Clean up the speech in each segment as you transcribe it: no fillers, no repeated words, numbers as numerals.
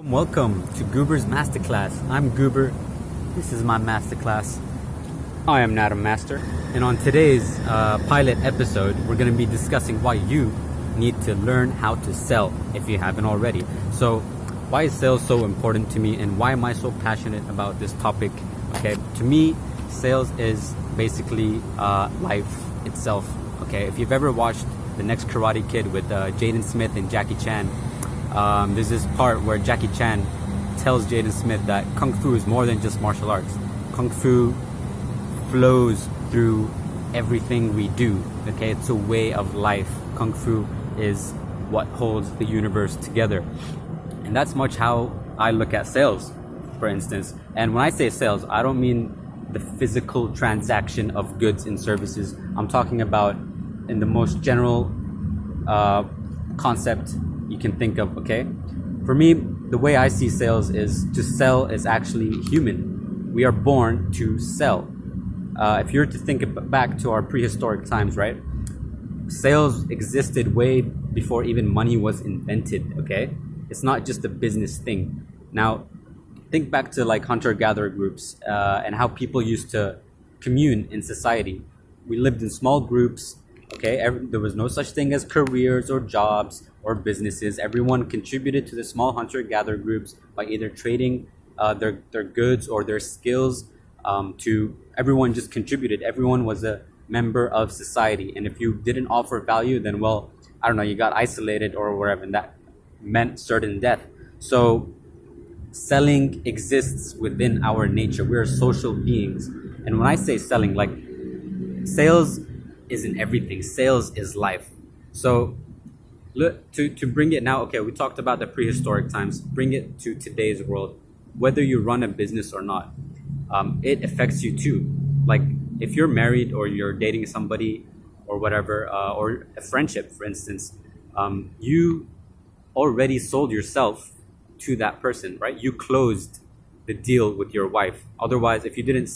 Welcome to Goober's Masterclass. I'm Goober. This is my masterclass. I am not a master. And on today's pilot episode, we're going to be discussing why you need to learn how to sell if you haven't already. So, why is sales so important to me and why am I so passionate about this topic? Okay, to me, sales is basically life itself. Okay, if you've ever watched The Next Karate Kid with Jaden Smith and Jackie Chan, there's this part where Jackie Chan tells Jaden Smith that Kung Fu is more than just martial arts. Kung Fu flows through everything we do. Okay, it's a way of life. Kung Fu is what holds the universe together. And that's much how I look at sales, for instance. And when I say sales, I don't mean the physical transaction of goods and services. I'm talking about in the most general concept you can think of, okay? For me, the way I see sales is to sell is actually human. We are born to sell. If you're to think back to our prehistoric times, right? Sales existed way before even money was invented, okay? It's not just a business thing. Now, think back to like hunter-gatherer groups and how people used to commune in society. We lived in small groups, okay? There was no such thing as careers or jobs or businesses. Everyone contributed to the small hunter-gatherer groups by either trading their goods or their skills. Everyone just contributed. Everyone was a member of society. And if you didn't offer value, then well, I don't know, you got isolated or whatever, and that meant certain death. So selling exists within our nature. We're social beings. And when I say selling, like sales isn't everything. Sales is life. So look, to bring it now, okay, we talked about the prehistoric times. Bring it to today's world. Whether you run a business or not, it affects you too. Like if you're married or you're dating somebody or whatever, or a friendship, for instance, you already sold yourself to that person, right? You closed the deal with your wife. Otherwise, if you didn't,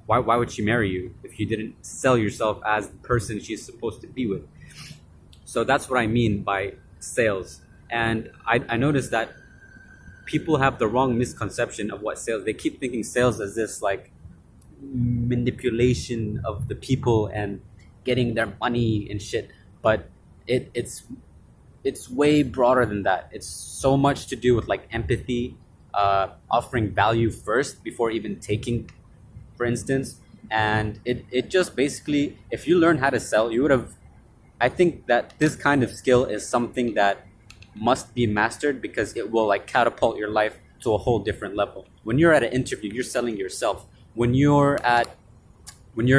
why would she marry you if you didn't sell yourself as the person she's supposed to be with? So that's what I mean by sales. And I noticed that people have the wrong misconception of what sales. They keep thinking sales as this like manipulation of the people and getting their money and shit. But it's way broader than that. It's so much to do with like empathy, offering value first before even taking, for instance. And it just basically, if you learn how to sell, you would have, I think that this kind of skill is something that must be mastered because it will like catapult your life to a whole different level. When you're at an interview, you're selling yourself. When you're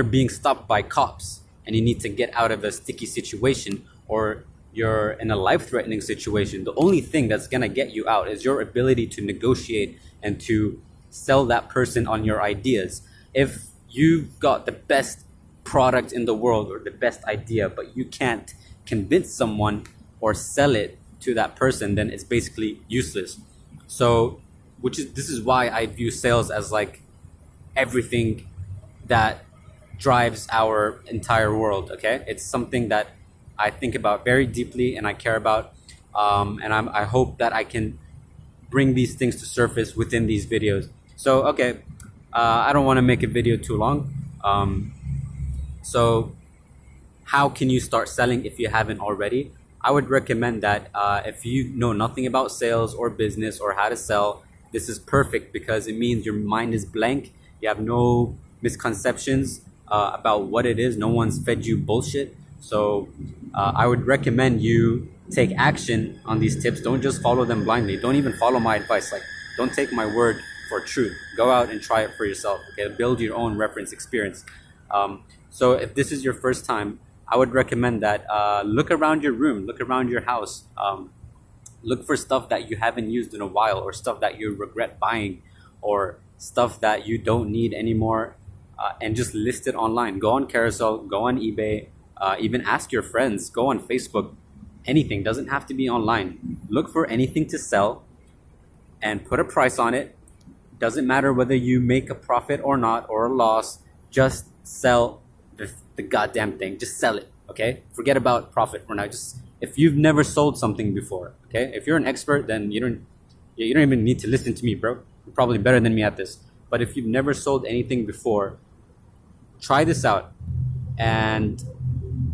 being stopped by cops and you need to get out of a sticky situation or you're in a life-threatening situation, the only thing that's gonna get you out is your ability to negotiate and to sell that person on your ideas. If you've got the best product in the world or the best idea, but you can't convince someone or sell it to that person, then it's basically useless. So, this is why I view sales as like everything that drives our entire world. Okay, it's something that I think about very deeply and I care about, and I hope that I can bring these things to surface within these videos. So okay, I don't want to make a video too long. So how can you start selling if you haven't already? I would recommend that if you know nothing about sales or business or how to sell, this is perfect because it means your mind is blank. You have no misconceptions about what it is. No one's fed you bullshit. So I would recommend you take action on these tips. Don't just follow them blindly. Don't even follow my advice. Like, don't take my word for truth. Go out and try it for yourself. Okay, build your own reference experience. So if this is your first time, I would recommend that look around your room, look around your house, look for stuff that you haven't used in a while or stuff that you regret buying or stuff that you don't need anymore, and just list it online. Go on Carousel, go on eBay, even ask your friends, go on Facebook. Anything, doesn't have to be online. Look for anything to sell and put a price on it. Doesn't matter whether you make a profit or not or a loss, just sell the goddamn thing. Just sell it, okay? Forget about profit for now. Just if you've never sold something before, okay? If you're an expert, then Yeah, you don't even need to listen to me, bro. You're probably better than me at this. But if you've never sold anything before, try this out and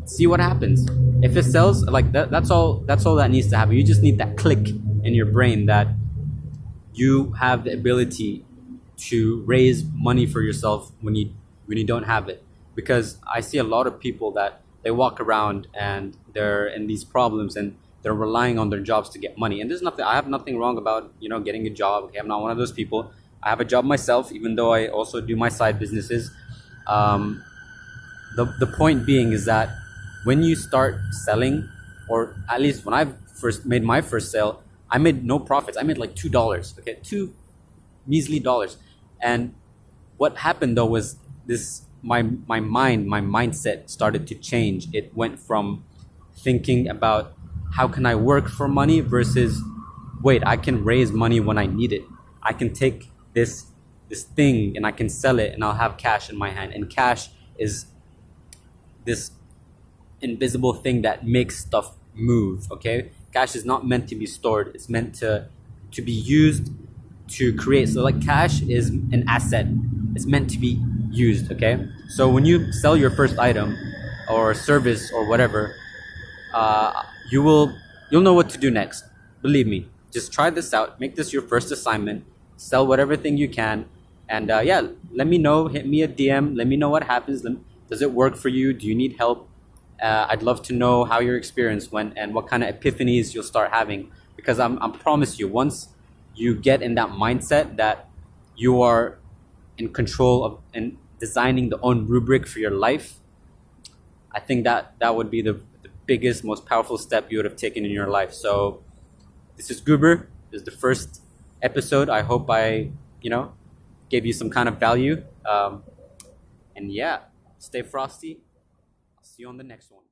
see what happens. If it sells, like that's all. That's all that needs to happen. You just need that click in your brain that you have the ability to raise money for yourself when you don't have it. Because I see a lot of people that they walk around and they're in these problems and they're relying on their jobs to get money. And there's nothing. I have nothing wrong about getting a job. Okay, I'm not one of those people. I have a job myself, even though I also do my side businesses. Um, the point being is that when you start selling, or at least when I first made my first sale, I made no profits. I made like $2. Okay, two measly dollars. And what happened though was this: my mindset started to change. It went from thinking about how can I work for money versus wait, I can raise money when I need it. I can take this thing and I can sell it and I'll have cash in my hand. And cash is this invisible thing that makes stuff move. Okay, cash is not meant to be stored. It's meant to be used to create. So like cash is an asset. It's meant to be used. Okay, so when you sell your first item or service or whatever, you'll know what to do next. Believe me, just try this out. Make this your first assignment. Sell whatever thing you can, and yeah, let me know. Hit me a DM. Let me know what happens. Does it work for you? Do you need help? I'd love to know how your experience went and what kind of epiphanies you'll start having. Because I promise you, once you get in that mindset that you are in control of and designing the own rubric for your life, I think that would be the biggest, most powerful step you would have taken in your life. So this is Goober. This is the first episode. I hope I, gave you some kind of value. And yeah, stay frosty. I'll see you on the next one.